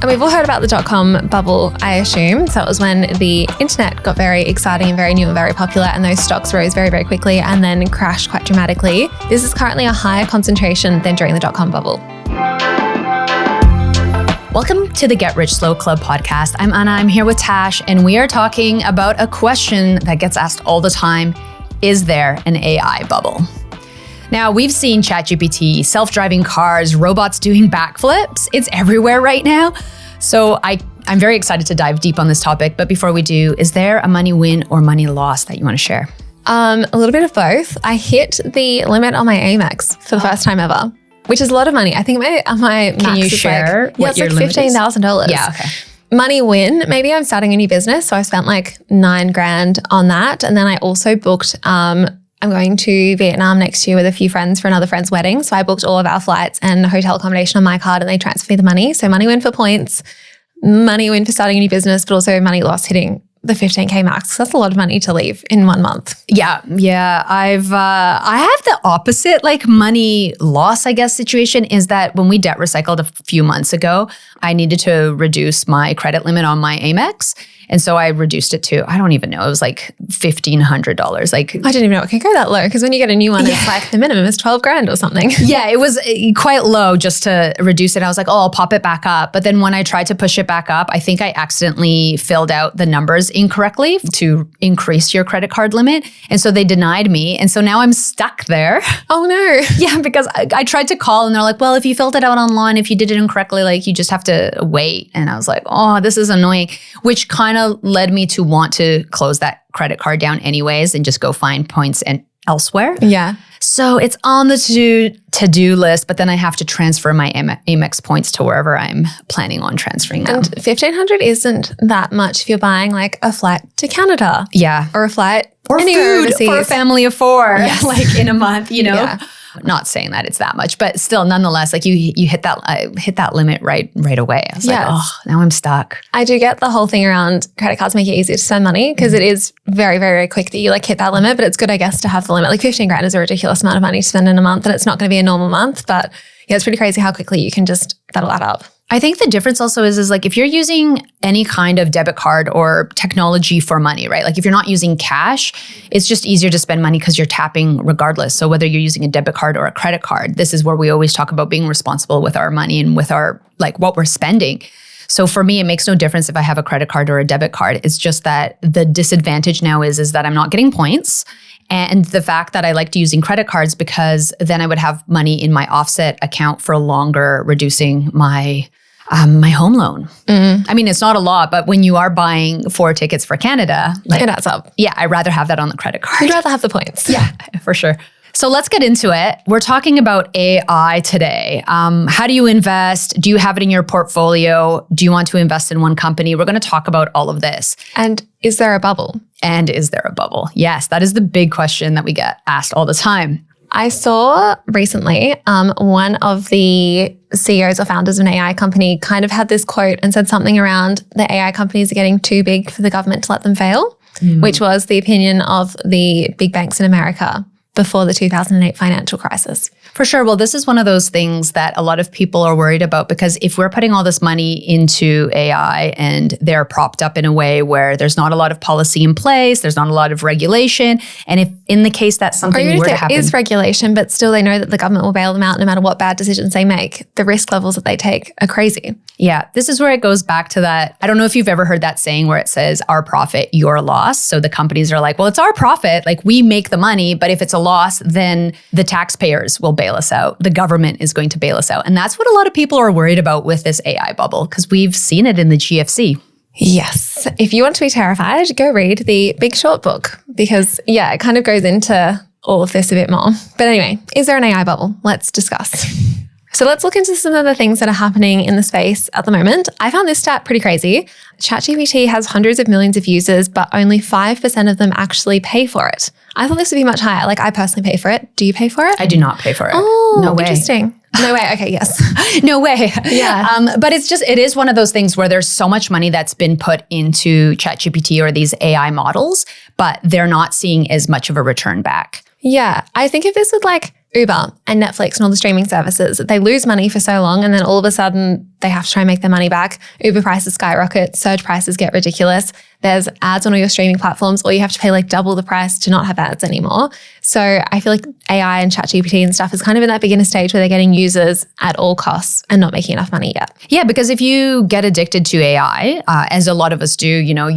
And we've all heard about the dot-com bubble, I assume. So it was when the internet got very exciting and very new and very popular, and those stocks rose very, very quickly and then crashed quite dramatically. This is currently a higher concentration than during the dot-com bubble. Welcome to the Get Rich Slow Club podcast. I'm Anna, I'm here with Tash, and we are talking about a question that gets asked all the time. Is there an AI bubble? Now, we've seen ChatGPT, self-driving cars, robots doing backflips. It's everywhere right now. So I'm very excited to dive deep on this topic. But before we do, is there a money win or money loss that you want to share? A little bit of both. I hit the limit on my Amex for the first time ever, which is a lot of money. I think my max Can you is share it's your like limit is? $15,000. Yeah, okay. Money win, maybe I'm starting a new business. So I spent like $9,000 on that. And then I also booked, I'm going to Vietnam next year with a few friends for another friend's wedding. So I booked all of our flights and hotel accommodation on my card, and they transfer me the money. So money win for points, money win for starting a new business, but also money loss hitting the 15K max. That's a lot of money to leave in 1 month. Yeah. I have the opposite, like money loss, I guess, situation is that when we debt recycled a few months ago, I needed to reduce my credit limit on my Amex. And so I reduced it to, I don't even know, it was like $1,500. Like, I didn't even know it could go that low, because when you get a new one, it's like the minimum is $12,000 or something. Yeah, it was quite low just to reduce it. I was like, oh, I'll pop it back up. But then when I tried to push it back up, I think I accidentally filled out the numbers incorrectly to increase your credit card limit. And so they denied me. And so now I'm stuck there. Oh no. Yeah, because I tried to call and they're like, well, if you filled it out online, if you did it incorrectly, like you just have to wait. And I was like, oh, this is annoying, which kind of led me to want to close that credit card down anyways and just go find points and elsewhere. Yeah. So it's on the to-do list, but then I have to transfer my Amex points to wherever I'm planning on transferring them. And $1,500 isn't that much if you're buying like a flight to Canada. Yeah. Or a flight Or anywhere food overseas. for a family of 4, Yes. like in a month, you know? Yeah. Not saying that it's that much, but still, nonetheless, like you hit that limit right away. I was like, oh, now I'm stuck. I do get the whole thing around credit cards make it easier to spend money, because it is very, very, very quick that you like hit that limit, but it's good, I guess, to have the limit. Like $15,000 is a ridiculous amount of money to spend in a month, and it's not going to be a normal month, but yeah, it's pretty crazy how quickly you can that'll add up. I think the difference also is like if you're using any kind of debit card or technology for money, right? Like if you're not using cash, it's just easier to spend money because you're tapping regardless. So whether you're using a debit card or a credit card, this is where we always talk about being responsible with our money and with our, like what we're spending. So for me, it makes no difference if I have a credit card or a debit card. It's just that the disadvantage now is that I'm not getting points. And the fact that I liked using credit cards because then I would have money in my offset account for longer, reducing my home loan. I mean, it's not a lot, but when you are buying 4 tickets for Canada, like, It adds up. yeah, I'd rather have that on the credit card. You'd rather have the points. Yeah, for sure. So let's get into it. We're talking about AI today. How do you invest? Do you have it in your portfolio? Do you want to invest in one company? We're going to talk about all of this. And is there a bubble? And is there a bubble? Yes, that is the big question that we get asked all the time. I saw recently one of the CEOs or founders of an AI company kind of had this quote and said something around the AI companies are getting too big for the government to let them fail, which was the opinion of the big banks in America before the 2008 financial crisis. For sure. Well, this is one of those things that a lot of people are worried about, because if we're putting all this money into AI and they're propped up in a way where there's not a lot of policy in place, there's not a lot of regulation, and if in the case that something were to happen, there is regulation, but still they know that the government will bail them out no matter what bad decisions they make. The risk levels that they take are crazy. Yeah, this is where it goes back to that. I don't know if you've ever heard that saying where it says, our profit, your loss. So the companies are like, well, it's our profit. Like we make the money, but if it's a loss, then the taxpayers will bail us out. The government is going to bail us out. And that's what a lot of people are worried about with this AI bubble, because we've seen it in the GFC. Yes. If you want to be terrified, go read the Big Short book, because yeah, it kind of goes into all of this a bit more. But anyway, is there an AI bubble? Let's discuss. So let's look into some of the things that are happening in the space at the moment. I found this stat pretty crazy. ChatGPT has hundreds of millions of users, but only 5% of them actually pay for it. I thought this would be much higher. Like I personally pay for it. Do you pay for it? I do not pay for it. Oh, no way. Interesting. No way. Okay, yes. No way. Yeah. But it is one of those things where there's so much money that's been put into ChatGPT or these AI models, but they're not seeing as much of a return back. Yeah. I think of this with like Uber and Netflix and all the streaming services. They lose money for so long, and then all of a sudden they have to try and make their money back. Uber prices skyrocket, surge prices get ridiculous. There's ads on all your streaming platforms, or you have to pay like double the price to not have ads anymore. So I feel like AI and ChatGPT and stuff is kind of in that beginner stage where they're getting users at all costs and not making enough money yet. Yeah, because if you get addicted to AI, as a lot of us do, you know,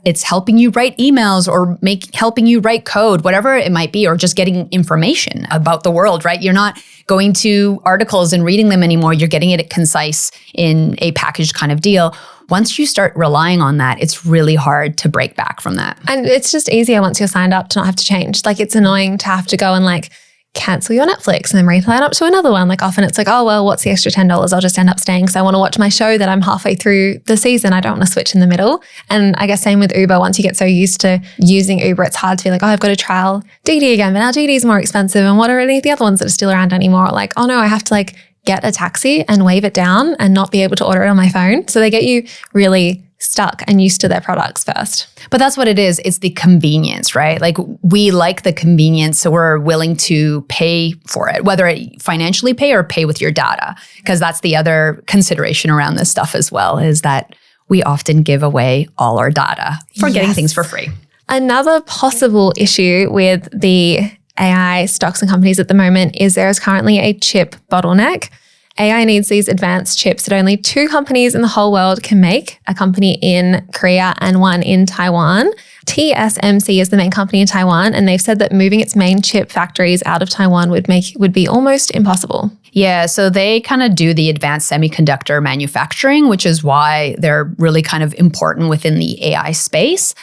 it's helping you write emails or helping you write code, whatever it might be, or just getting information about the world, right? You're not going to articles and reading them anymore. You're getting it concise in a packaged kind of deal. Once you start relying on that, it's really hard to break back from that. And it's just easier once you're signed up to not have to change. Like, it's annoying to have to go and like cancel your Netflix and then re-sign up to another one. Like, often it's like, oh, well, what's the extra $10? I'll just end up staying because I want to watch my show that I'm halfway through the season. I don't want to switch in the middle. And I guess same with Uber. Once you get so used to using Uber, it's hard to be like, oh, I've got to trial DD again, but now DD is more expensive. And what are any of the other ones that are still around anymore? Like, oh no, I have to like get a taxi and wave it down and not be able to order it on my phone. So they get you really stuck and used to their products first. But that's what it is. It's the convenience, right? Like, we like the convenience, so we're willing to pay for it, whether it financially pay or pay with your data, because that's the other consideration around this stuff as well, is that we often give away all our data for getting things for free. Another possible issue with the AI stocks and companies at the moment is there is currently a chip bottleneck. AI needs these advanced chips that only 2 companies in the whole world can make, a company in Korea and one in Taiwan. TSMC is the main company in Taiwan, and they've said that moving its main chip factories out of Taiwan would be almost impossible. Yeah, so they kind of do the advanced semiconductor manufacturing, which is why they're really kind of important within the AI space.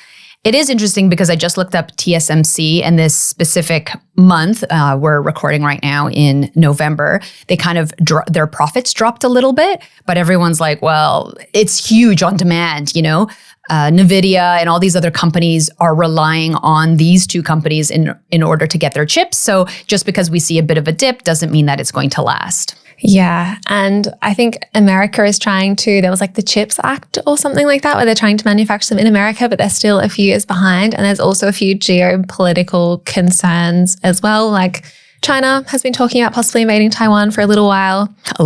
It is interesting because I just looked up TSMC, and this specific month, we're recording right now in November, they kind of, their profits dropped a little bit, but everyone's like, well, it's huge on demand, you know? NVIDIA and all these other companies are relying on these 2 companies in order to get their chips. So just because we see a bit of a dip doesn't mean that it's going to last. Yeah. And I think America is there was like the CHIPS Act or something like that, where they're trying to manufacture them in America, but they're still a few years behind. And there's also a few geopolitical concerns as well. Like, China has been talking about possibly invading Taiwan for a little while. A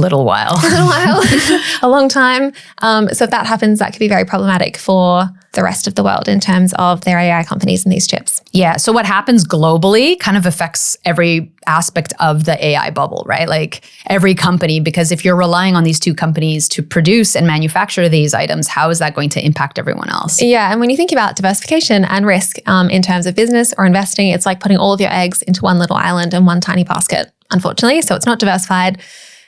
long time. So if that happens, that could be very problematic for the rest of the world in terms of their AI companies and these chips. Yeah. So what happens globally kind of affects every aspect of the AI bubble, right? Like, every company, because if you're relying on these 2 companies to produce and manufacture these items, how is that going to impact everyone else? Yeah. And when you think about diversification and risk in terms of business or investing, it's like putting all of your eggs into one little island and one tiny basket, unfortunately. So it's not diversified.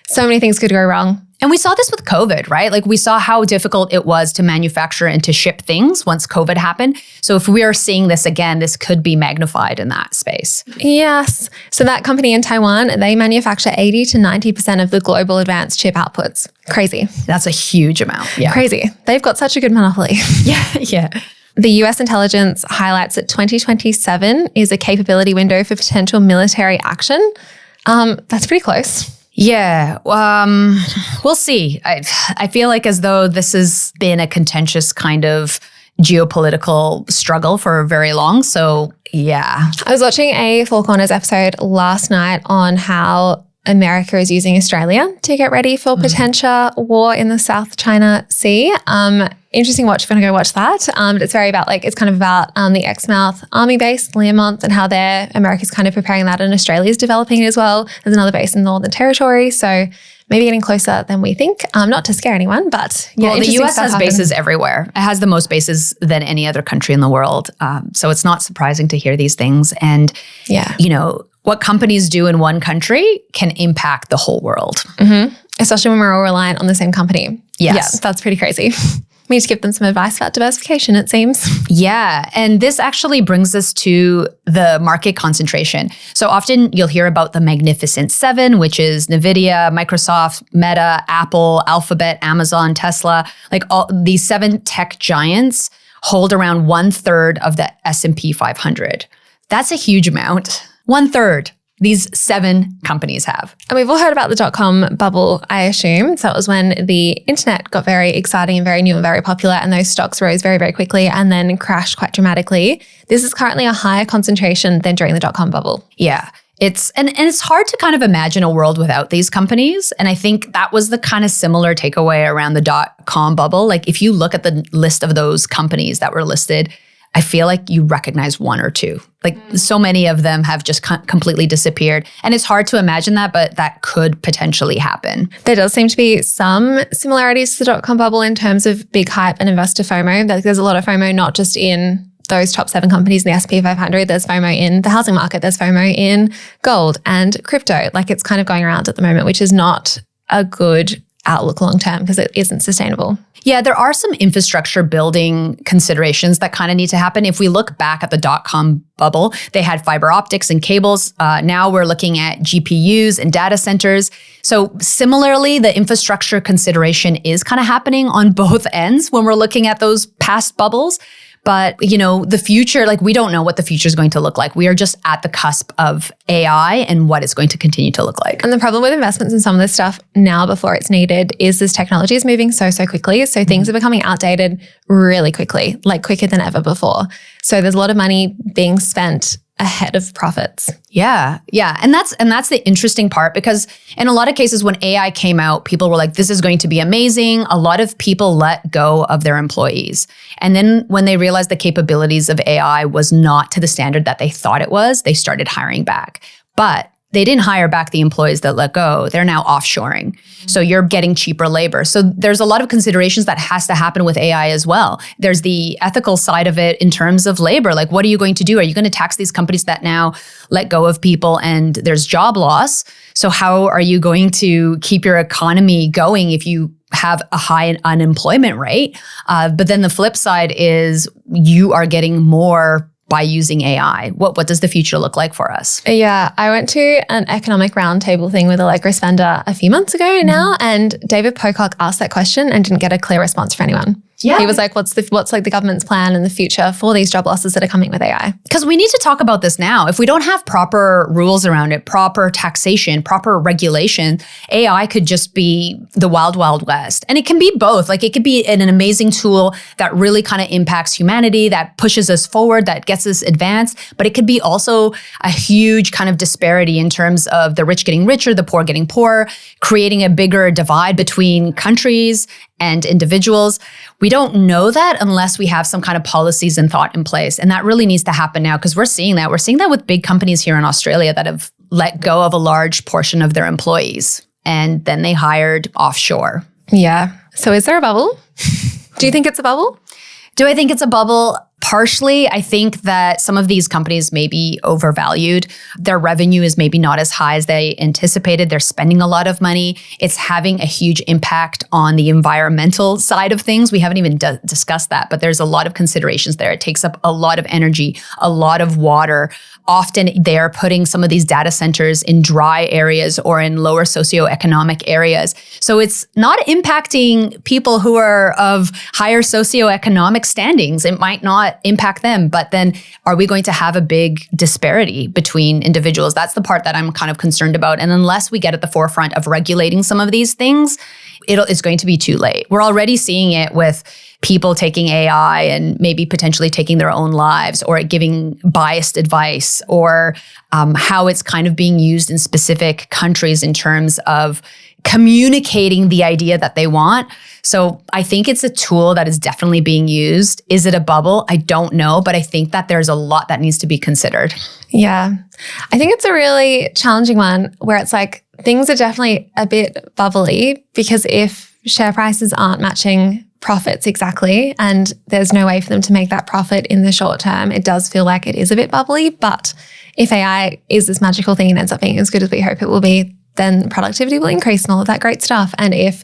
So many things could go wrong. And we saw this with COVID, right? Like, we saw how difficult it was to manufacture and to ship things once COVID happened. So if we are seeing this again, this could be magnified in that space. Yes. So that company in Taiwan, they manufacture 80 to 90% of the global advanced chip outputs. Crazy. That's a huge amount. Yeah. Crazy. They've got such a good monopoly. Yeah. The US intelligence highlights that 2027 is a capability window for potential military action. That's pretty close. Yeah, we'll see. I feel like as though this has been a contentious kind of geopolitical struggle for very long. So yeah. I was watching a Four Corners episode last night on how America is using Australia to get ready for potential war in the South China Sea. Interesting watch if you're going to go watch that. But it's very about it's kind of about the Exmouth Army base, Learmonth, and how America's kind of preparing that, and Australia's developing it as well. There's another base in the Northern Territory. So maybe getting closer than we think. Not to scare anyone, but yeah. Well, the US has bases everywhere. It has the most bases than any other country in the world. So it's not surprising to hear these things. And, you know, what companies do in one country can impact the whole world. Mm-hmm. Especially when we're all reliant on the same company. Yes. Yeah, that's pretty crazy. We need to give them some advice about diversification, it seems. Yeah. And this actually brings us to the market concentration. So often you'll hear about the Magnificent Seven, which is NVIDIA, Microsoft, Meta, Apple, Alphabet, Amazon, Tesla. Like, all these 7 tech giants hold around 1/3 of the S&P 500. That's a huge amount. 1/3. These 7 companies have. And we've all heard about the dot-com bubble, I assume. So it was when the internet got very exciting and very new and very popular, and those stocks rose very, very quickly and then crashed quite dramatically. This is currently a higher concentration than during the dot-com bubble. Yeah. And it's hard to kind of imagine a world without these companies. And I think that was the kind of similar takeaway around the dot-com bubble. Like if you look at the list of those companies that were listed, I feel like you recognize one or two. Like so many of them have just completely disappeared. And it's hard to imagine that, but that could potentially happen. There does seem to be some similarities to the dot-com bubble in terms of big hype and investor FOMO. Like there's a lot of FOMO, not just in those top 7 companies in the S&P 500. There's FOMO in the housing market. There's FOMO in gold and crypto. Like it's kind of going around at the moment, which is not a good outlook long term because it isn't sustainable. Yeah, there are some infrastructure building considerations that kind of need to happen. If we look back at the dot-com bubble, they had fiber optics and cables. Now we're looking at GPUs and data centers. So similarly, the infrastructure consideration is kind of happening on both ends when we're looking at those past bubbles. But, the future, like we don't know what the future is going to look like. We are just at the cusp of AI and what it's going to continue to look like. And the problem with investments in some of this stuff now before it's needed is this technology is moving so quickly. So things are becoming outdated really quickly, like quicker than ever before. So there's a lot of money being spent ahead of profits. Yeah. And that's the interesting part, because in a lot of cases when AI came out, people were like, this is going to be amazing. A lot of people let go of their employees. And then when they realized the capabilities of AI was not to the standard that they thought it was, they started hiring back. But they didn't hire back the employees that let go. They're now offshoring. So you're getting cheaper labor. So there's a lot of considerations that has to happen with AI as well. There's the ethical side of it in terms of labor. Like, what are you going to do? Are you going to tax these companies that now let go of people and there's job loss? So how are you going to keep your economy going if you have a high unemployment rate? But then the flip side is you are getting more by using AI. What does the future look like for us? Yeah, I went to an economic roundtable thing with Allegra Svenda a few months ago now, and David Pocock asked that question and didn't get a clear response from anyone. Yeah. He was like, what's like the government's plan in the future for these job losses that are coming with AI? Because we need to talk about this now. If we don't have proper rules around it, proper taxation, proper regulation, AI could just be the wild, wild west. And it can be both. Like it could be an amazing tool that really kind of impacts humanity, that pushes us forward, that gets us advanced. But it could be also a huge kind of disparity in terms of the rich getting richer, the poor getting poorer, creating a bigger divide between countries and individuals. We don't know that unless we have some kind of policies and thought in place. And that really needs to happen now, because we're seeing that. We're seeing that with big companies here in Australia that have let go of a large portion of their employees and then they hired offshore. Yeah. So is there a bubble? Do you think it's a bubble? Do I think it's a bubble? Partially, I think that some of these companies may be overvalued. Their revenue is maybe not as high as they anticipated. They're spending a lot of money. It's having a huge impact on the environmental side of things. We haven't even discussed that, but there's a lot of considerations there. It takes up a lot of energy, a lot of water. Often they're putting some of these data centers in dry areas or in lower socioeconomic areas. So it's not impacting people who are of higher socioeconomic standings. It might not impact them, but then are we going to have a big disparity between individuals? That's the part that I'm kind of concerned about. And unless we get at the forefront of regulating some of these things, it's going to be too late. We're already seeing it with people taking AI and maybe potentially taking their own lives, or giving biased advice, or how it's kind of being used in specific countries in terms of communicating the idea that they want. So I think it's a tool that is definitely being used. Is it a bubble? I don't know, but I think that there's a lot that needs to be considered. Yeah. I think it's a really challenging one where it's like things are definitely a bit bubbly, because if share prices aren't matching profits exactly, and there's no way for them to make that profit in the short term, it does feel like it is a bit bubbly. But if AI is this magical thing and ends up being as good as we hope it will be, then productivity will increase and all of that great stuff. And if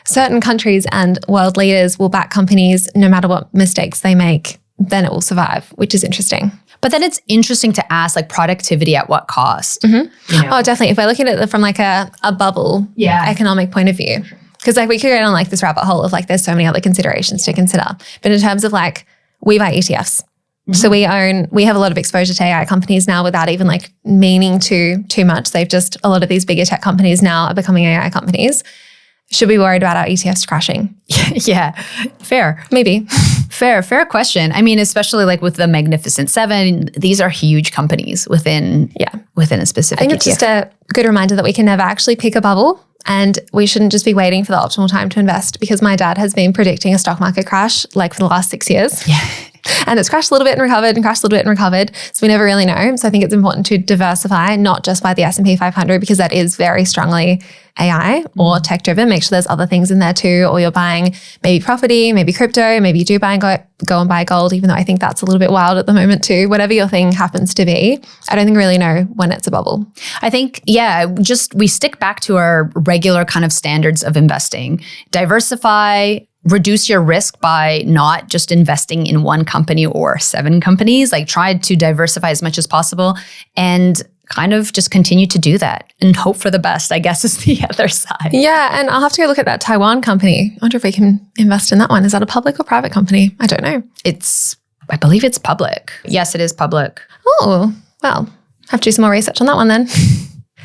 certain countries and world leaders will back companies no matter what mistakes they make, then it will survive, which is interesting. But then it's interesting to ask, like, productivity at what cost? Mm-hmm. You know? Oh, definitely. If we're looking at it from like a bubble economic point of view, because like we could go down like this rabbit hole of like there's so many other considerations to consider. But in terms of like, we buy ETFs. Mm-hmm. So we have a lot of exposure to AI companies now without even like meaning too much. A lot of these bigger tech companies now are becoming AI companies. Should we be worried about our ETFs crashing? Yeah, fair. Maybe. Fair question. I mean, especially like with the Magnificent Seven, these are huge companies within a specific I think it's just a good reminder that we can never actually pick a bubble, and we shouldn't just be waiting for the optimal time to invest, because my dad has been predicting a stock market crash like for the last 6 years. Yeah. And it's crashed a little bit and recovered and crashed a little bit and recovered. So we never really know. So I think it's important to diversify, not just by the S&P 500, because that is very strongly AI or tech driven. Make sure there's other things in there too, or you're buying maybe property, maybe crypto, maybe you do buy and go and buy gold, even though I think that's a little bit wild at the moment too. Whatever your thing happens to be, I don't think we really know when it's a bubble. I think, just we stick back to our regular kind of standards of investing. Diversify, reduce your risk by not just investing in one company or 7 companies. Like, try to diversify as much as possible and kind of just continue to do that and hope for the best, I guess, is the other side. Yeah. And I'll have to go look at that Taiwan company. I wonder if we can invest in that one. Is that a public or private company? I don't know. I believe it's public. Yes, it is public. Oh, well, have to do some more research on that one then.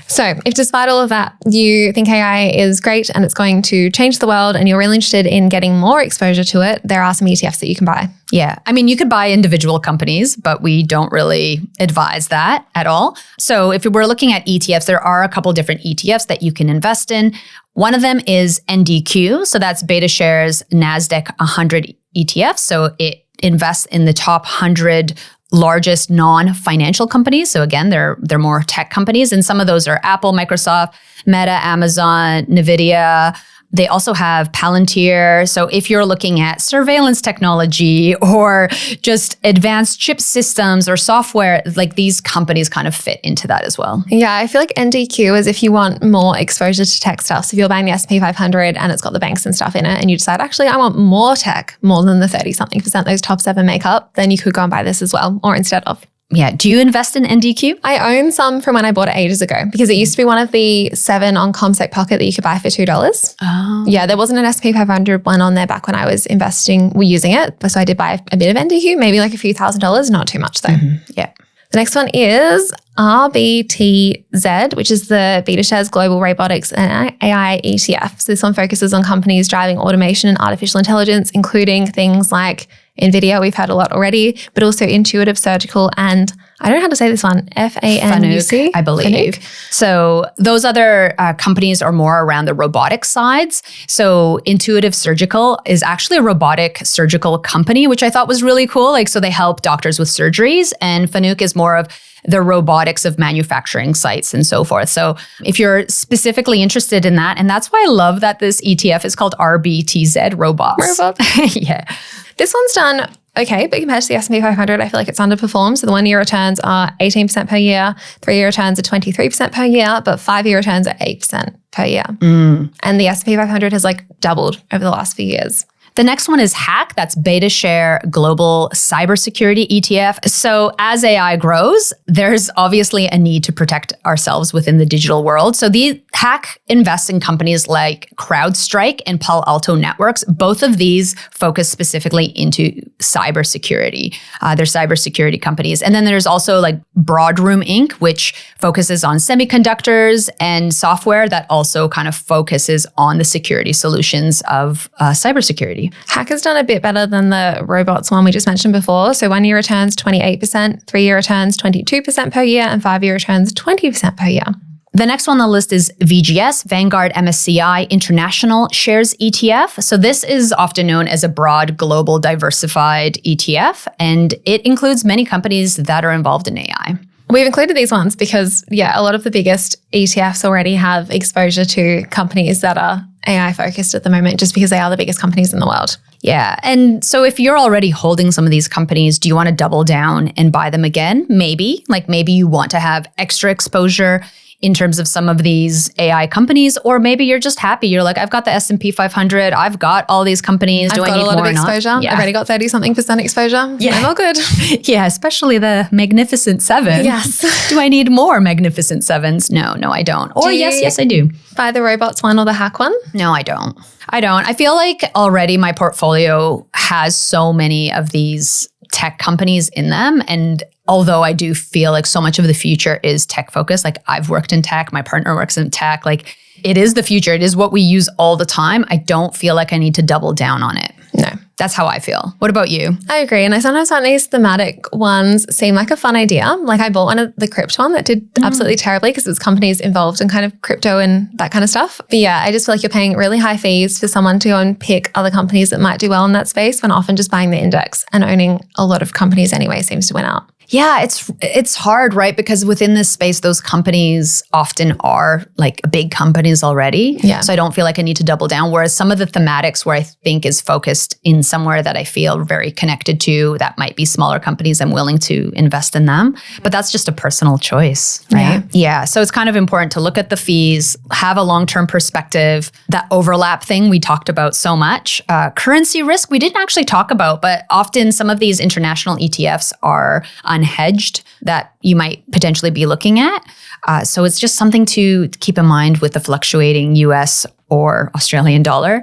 So if despite all of that, you think AI is great and it's going to change the world and you're really interested in getting more exposure to it, there are some ETFs that you can buy. Yeah. I mean, you could buy individual companies, but we don't really advise that at all. So if we're looking at ETFs, there are a couple different ETFs that you can invest in. One of them is NDQ. So that's BetaShares NASDAQ 100 ETF. So it invests in the top 100 largest non-financial companies. So again, they're more tech companies. And some of those are Apple, Microsoft, Meta, Amazon, NVIDIA. They also have Palantir. So if you're looking at surveillance technology or just advanced chip systems or software, like these companies kind of fit into that as well. Yeah, I feel like NDQ is if you want more exposure to tech stuff. So if you're buying the S&P 500 and it's got the banks and stuff in it and you decide, actually, I want more tech, more than the 30-something% those top 7 make up, then you could go and buy this as well, or instead of. Yeah. Do you invest in NDQ? I own some from when I bought it ages ago, because it used to be one of the 7 on CommSec Pocket that you could buy for $2. Oh. Yeah, there wasn't an S&P 500 one on there back when I was using it. So I did buy a bit of NDQ, maybe like a few $1,000s, not too much though. Mm-hmm. Yeah. The next one is RBTZ, which is the BetaShares Global Robotics and AI ETF. So this one focuses on companies driving automation and artificial intelligence, including things like NVIDIA, we've had a lot already, but also Intuitive Surgical and, I don't know how to say this one, FANUC, I believe. FANUC. So those other companies are more around the robotic sides. So Intuitive Surgical is actually a robotic surgical company, which I thought was really cool. Like, so they help doctors with surgeries, and FANUC is more of the robotics of manufacturing sites and so forth. So if you're specifically interested in that, and that's why I love that this ETF is called RBTZ, robots. Yeah. This one's done okay, but compared to the S&P 500, I feel like it's underperformed. So the 1-year returns are 18% per year, 3-year returns are 23% per year, but 5-year returns are 8% per year. And the S&P 500 has like doubled over the last few years. The next one is HACK. That's BetaShare Global Cybersecurity ETF. So as AI grows, there's obviously a need to protect ourselves within the digital world. So the HACK invests in companies like CrowdStrike and Palo Alto Networks. Both of these focus specifically into cybersecurity. They're cybersecurity companies. And then there's also like Broadroom Inc., which focuses on semiconductors and software that also kind of focuses on the security solutions of cybersecurity. HACK has done a bit better than the robots one we just mentioned before. So 1-year returns 28%, 3-year returns 22% per year, and 5-year returns 20% per year. The next one on the list is VGS, Vanguard MSCI International Shares ETF. So this is often known as a broad global diversified ETF, and it includes many companies that are involved in AI. We've included these ones because, a lot of the biggest ETFs already have exposure to companies that are AI focused at the moment, just because they are the biggest companies in the world. Yeah. And so if you're already holding some of these companies, do you want to double down and buy them again? Maybe. Like maybe you want to have extra exposure in terms of some of these AI companies, or maybe you're just happy. You're like, I've got the S&P 500. I've got all these companies. I've got a lot of exposure. Yeah. I've already got 30-something% exposure. Yeah. I'm all good. Yeah, especially the Magnificent Seven. Yes. Do I need more Magnificent Sevens? No, I don't. Or yes, I do. Buy the robots one or the hack one? No, I don't. I feel like already my portfolio has so many of these tech companies in them. And although I do feel like so much of the future is tech focused, like I've worked in tech, my partner works in tech, like it is the future. It is what we use all the time. I don't feel like I need to double down on it. No. That's how I feel. What about you? I agree. And I sometimes find these thematic ones seem like a fun idea. Like I bought one of the crypto one that did absolutely terribly because it was companies involved in kind of crypto and that kind of stuff. But yeah, I just feel like you're paying really high fees for someone to go and pick other companies that might do well in that space when often just buying the index and owning a lot of companies anyway seems to win out. Yeah, it's hard, right? Because within this space, those companies often are like big companies already. Yeah. So I don't feel like I need to double down. Whereas some of the thematics where I think is focused in somewhere that I feel very connected to, that might be smaller companies, I'm willing to invest in them. But that's just a personal choice, right? Yeah. So it's kind of important to look at the fees, have a long-term perspective. That overlap thing we talked about so much. Currency risk, we didn't actually talk about, but often some of these international ETFs are unhedged that you might potentially be looking at. So it's just something to keep in mind with the fluctuating US or Australian dollar.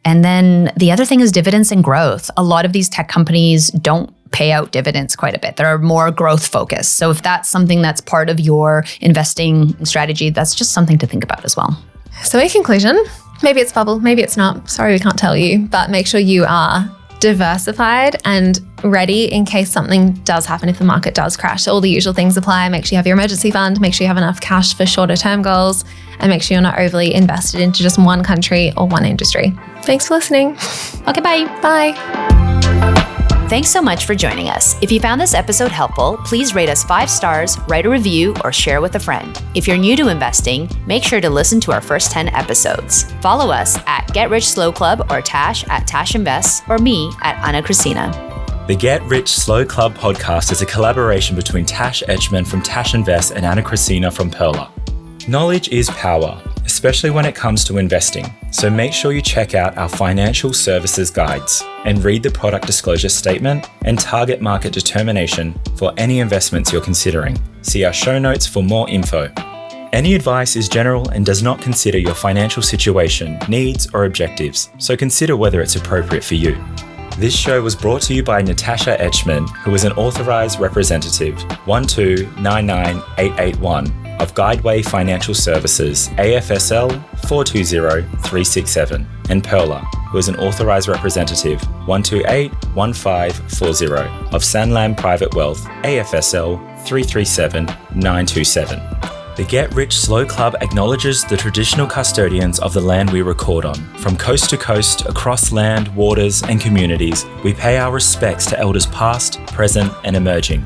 And then the other thing is dividends and growth. A lot of these tech companies don't pay out dividends quite a bit. They're more growth focused. So if that's something that's part of your investing strategy, that's just something to think about as well. So in conclusion, maybe it's bubble, maybe it's not. Sorry, we can't tell you, but make sure you are diversified and ready in case something does happen, if the market does crash. So all the usual things apply. Make sure you have your emergency fund, make sure you have enough cash for shorter term goals, and make sure you're not overly invested into just one country or one industry. Thanks for listening. Okay, bye. Bye. Thanks so much for joining us. If you found this episode helpful, please rate us 5 stars, write a review, or share with a friend. If you're new to investing, make sure to listen to our first 10 episodes. Follow us at Get Rich Slow Club or Tash at Tash Invests or me at Anna Christina. The Get Rich Slow Club podcast is a collaboration between Tash Etchman from Tash Invest and Anna Christina from Perla. Knowledge is power, especially when it comes to investing. So make sure you check out our financial services guides and read the product disclosure statement and target market determination for any investments you're considering. See our show notes for more info. Any advice is general and does not consider your financial situation, needs, or objectives, so consider whether it's appropriate for you. This show was brought to you by Natasha Etchman, who is an authorized representative 1299881 of Guideway Financial Services, AFSL 420367, and Perla, who is an authorized representative 1281540 of Sanlam Private Wealth, AFSL 337927. The Get Rich Slow Club acknowledges the traditional custodians of the land we record on. From coast to coast, across land, waters, and communities, we pay our respects to elders past, present, and emerging.